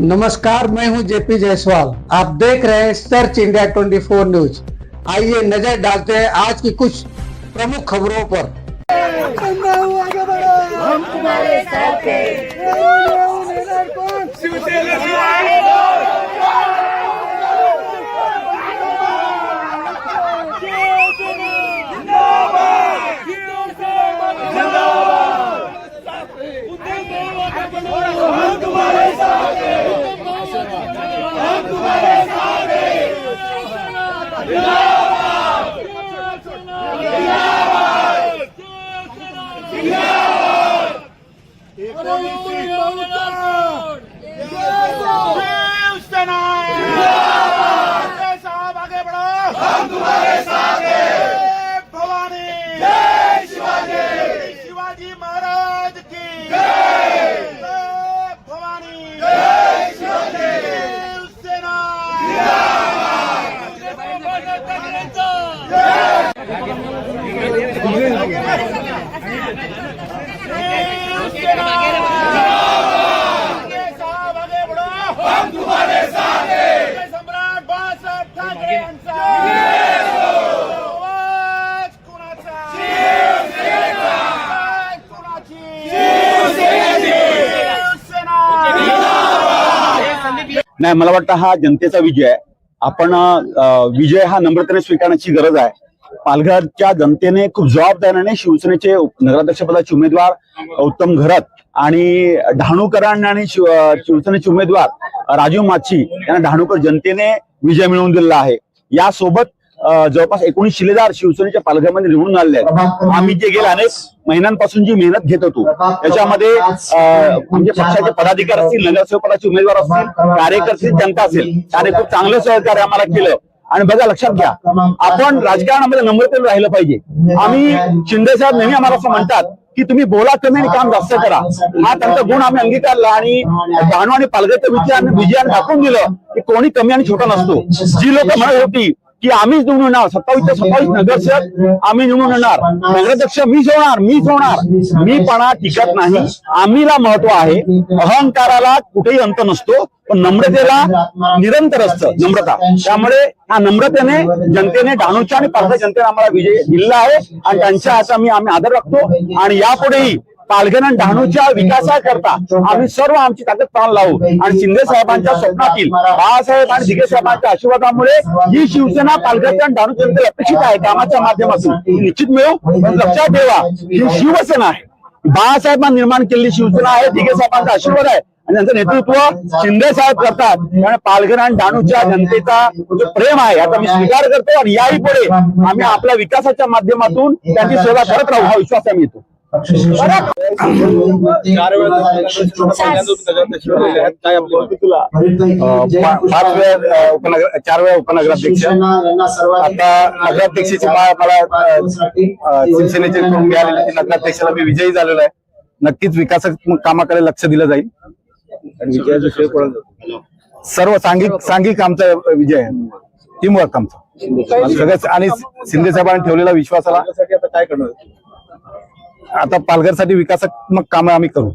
नमस्कार, मैं हूं जेपी जायसवाल। आप देख रहे हैं सर्च इंडिया 24 न्यूज। आइए नजर डालते हैं आज की कुछ प्रमुख खबरों पर। हम तुम्हारे साथ हैं। शिवाजी महाराज की जय, भवानी जय, शिवसेना साहब आगे बढ़ो, हम तुम्हारे साथ हैं। सम्राट बाळासाहेब ठाकरे यांचा आवाज कुणाचा? नाही, मला वाटतं हा जनतेचा विजय आहे। आपण विजय हा नम्रतेने स्वीकारण्याची गरज आहे। पालघरच्या जनतेने खूप जबाबदारीने शिवसेनेचे नगराध्यक्षपदाचे उमेदवार उत्तम घरत आणि डहाणूकरांना आणि शिवसेनेचे उमेदवार राजू माछी यांना डहाणूकर जनतेने विजय मिळवून दिलेला आहे। यासोबत जवळपास 19 शिलेदार शिवसेनेच्या पालघरमध्ये निवडून आलेले आहेत। आम्ही जे गेल्या अनेक महिन्यांपासून जी मेहनत घेत होतो त्याच्यामध्ये आमच्या पक्षाचे पदाधिकारी असतील, नगरसेवक पदाचे उमेदवार असतील, कार्यकर्ते, जनता असेल, त्याने खूप चांगलं सहकार्य आम्हाला केलं। आणि बघा, लक्षात घ्या, आपण राजकारणामध्ये नम्रतेने राहिलं पाहिजे। आम्ही शिंदे साहेब नेहमी आम्हाला असं म्हणतात की तुम्ही बोला कमी आणि काम जास्त करा। हा त्यांचा गुण आम्ही अंगीकारला आणि डहाणू आणि पालघरच्या विजयाने दाखवून दिलं की कोणी कमी आणि छोटा नसतो। जी लोक म्हणत होती की आम्हीच निवडून येणार, 27 नगरसेवक आम्ही निवडून येणार, नगराध्यक्ष मीच होणार, मीपणा टिकत नाही। आम्हीला महत्व आहे। अहंकाराला कुठेही अंत नसतो, पण नम्रतेला निरंतर असतं नम्रता। त्यामुळे या नम्रतेने जनतेने डहाणूच्या आणि पालघर जनतेने आम्हाला विजय दिलेला आहे आणि त्यांच्या हात आम्ही आदर राखतो। आणि यापुढेही पालघर आणि डहाणूच्या विकासाकरता आम्ही सर्व आमची ताकद प्राण लावू। आणि शिंदे साहेबांच्या स्वप्नातील बाळासाहेब आणि दिघे साहेबांच्या आशीर्वादामुळे ही शिवसेना पालघरच्या आणि डहाणू जनतेला अपेक्षित आहे कामाच्या माध्यमातून निश्चित मिळू। पण लक्षात ठेवा, ही शिवसेना आहे, बाळासाहेबांनी निर्माण केलेली शिवसेना आहे, दिघे साहेबांचा आशीर्वाद आहे आणि त्यांचं नेतृत्व शिंदे साहेब करतात। त्यामुळे पालघर आणि डहाणूच्या जनतेचा जो प्रेम आहे याचा मी स्वीकार करतो आणि याही पुढे आम्ही आपल्या विकासाच्या माध्यमातून त्यांची सेवा करत राहू हा विश्वास आम्ही येतो। 4 वेळा उपनगराध्यक्ष, आता नगराध्यक्षाची मला शिवसेनेचे मिळालेले नगराध्यक्षाला मी विजयी झालेलो आहे। नक्कीच विकासात्मक कामाकडे लक्ष दिलं जाईल आणि विजयाचं श्रेय कोणाला? सर्व सांघिक आमचा विजय आहे, टीमवर्क आमचा सगळं आणि शिंदे साहेबांनी ठेवलेला विश्वासाला आता काय करणार? आता पालघरसाठी विकासात्मक कामं आम्ही करू।